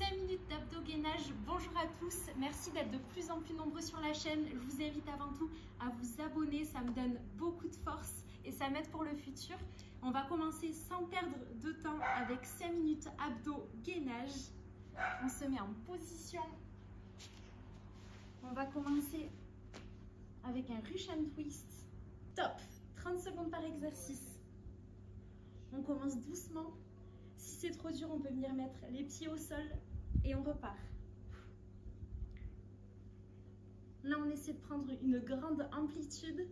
5 minutes d'abdos gainage. Bonjour à tous, merci d'être de plus en plus nombreux sur la chaîne. Je vous invite avant tout à vous abonner, ça me donne beaucoup de force et ça m'aide pour le futur. On va commencer sans perdre de temps avec 5 minutes abdos gainage. On se met en position. On va commencer avec un Russian twist. Top, 30 secondes par exercice. On commence doucement. Si c'est trop dur, on peut venir mettre les pieds au sol et on repart. Là, on essaie de prendre une grande amplitude.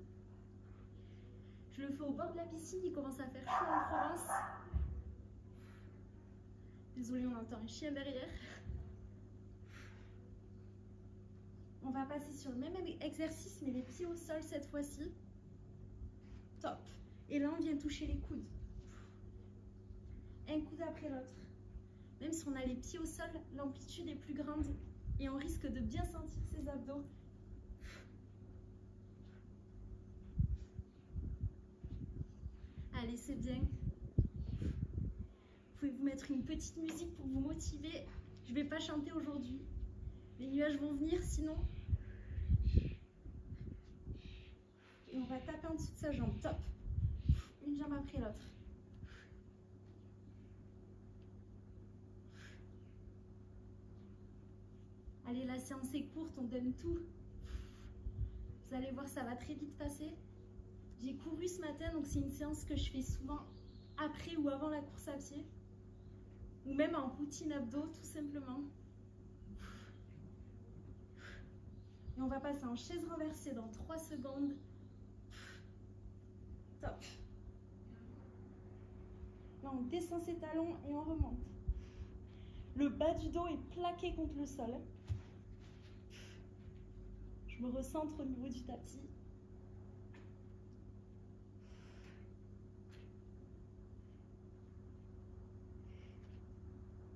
Je le fais au bord de la piscine, il commence à faire chaud en Provence. Désolée, on entend un chien derrière. On va passer sur le même exercice, mais les pieds au sol cette fois-ci. Top. Et là, on vient toucher les coudes. Un coude après l'autre. Même si on a les pieds au sol, l'amplitude est plus grande et on risque de bien sentir ses abdos. Allez, c'est bien. Vous pouvez vous mettre une petite musique pour vous motiver. Je ne vais pas chanter aujourd'hui. Les nuages vont venir sinon. Et on va taper en dessous de sa jambe. Top. Une jambe après l'autre. Allez, la séance est courte, on donne tout. Vous allez voir, ça va très vite passer. J'ai couru ce matin, donc c'est une séance que je fais souvent après ou avant la course à pied. Ou même en routine abdos, tout simplement. Et on va passer en chaise renversée dans 3 secondes. Top. Là, on descend ses talons et on remonte. Le bas du dos est plaqué contre le sol. Je me recentre au niveau du tapis.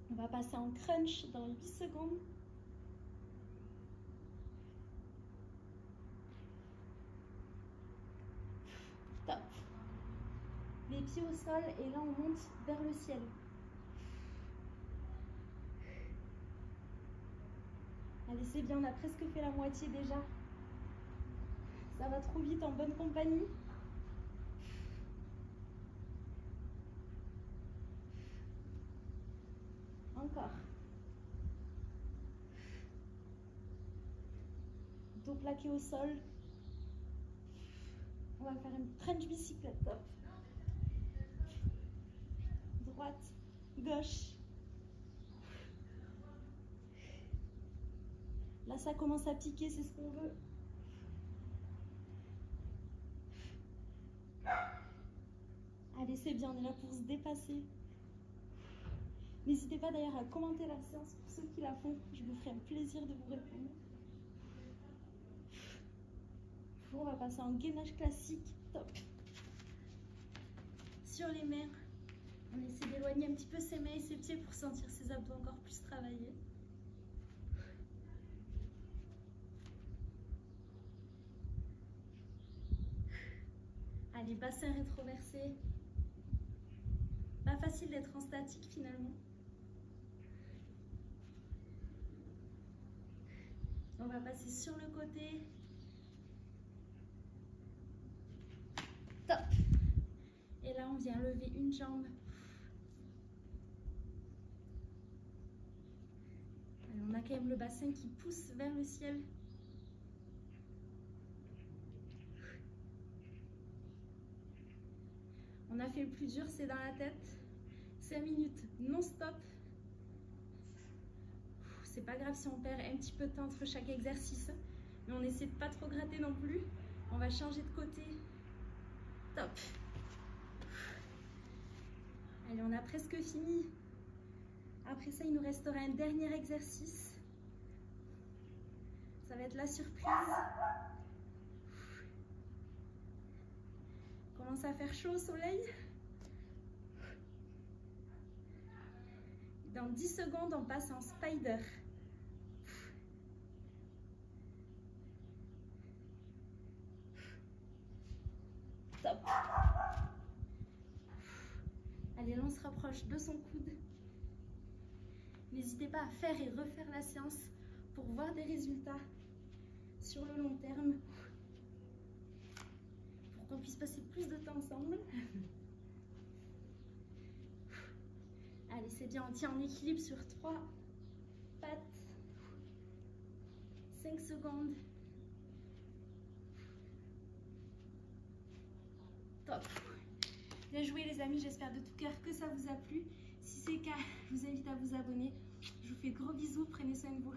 On va passer en crunch dans 8 secondes. Top. Les pieds au sol et là on monte vers le ciel. Allez, c'est bien, on a presque fait la moitié déjà. Ça va trop vite en bonne compagnie. Encore. Dos plaqué au sol. On va faire une crunch bicyclette. Top. Droite, gauche. Là, ça commence à piquer, c'est ce qu'on veut. Allez, c'est bien, on est là pour se dépasser. N'hésitez pas d'ailleurs à commenter la séance pour ceux qui la font. Je me ferai un plaisir de vous répondre. On va passer en gainage classique. Top. Sur les mains, on essaie d'éloigner un petit peu ses mains et ses pieds pour sentir ses abdos encore plus travaillés. Allez, bassin rétroversé. Pas facile d'être en statique finalement. On va passer sur le côté. Top. Et là, on vient lever une jambe. Allez, on a quand même le bassin qui pousse vers le ciel. On a fait le plus dur, c'est dans la tête. 5 minutes non-stop. C'est pas grave si on perd un petit peu de temps entre chaque exercice. Mais on essaie de pas trop gratter non plus. On va changer de côté. Top. Allez, on a presque fini. Après ça, il nous restera un dernier exercice. Ça va être la surprise. Commence à faire chaud au soleil. Dans 10 secondes, on passe en spider. Top. Allez, là, on se rapproche de son coude. N'hésitez pas à faire et refaire la séance pour voir des résultats sur le long terme, pour qu'on puisse passer plus de temps ensemble. Allez, c'est bien, on tient en équilibre sur 3 pattes. 5 secondes. Top. Bien joué les amis, j'espère de tout cœur que ça vous a plu. Si c'est le cas, je vous invite à vous abonner. Je vous fais gros bisous, prenez soin de vous.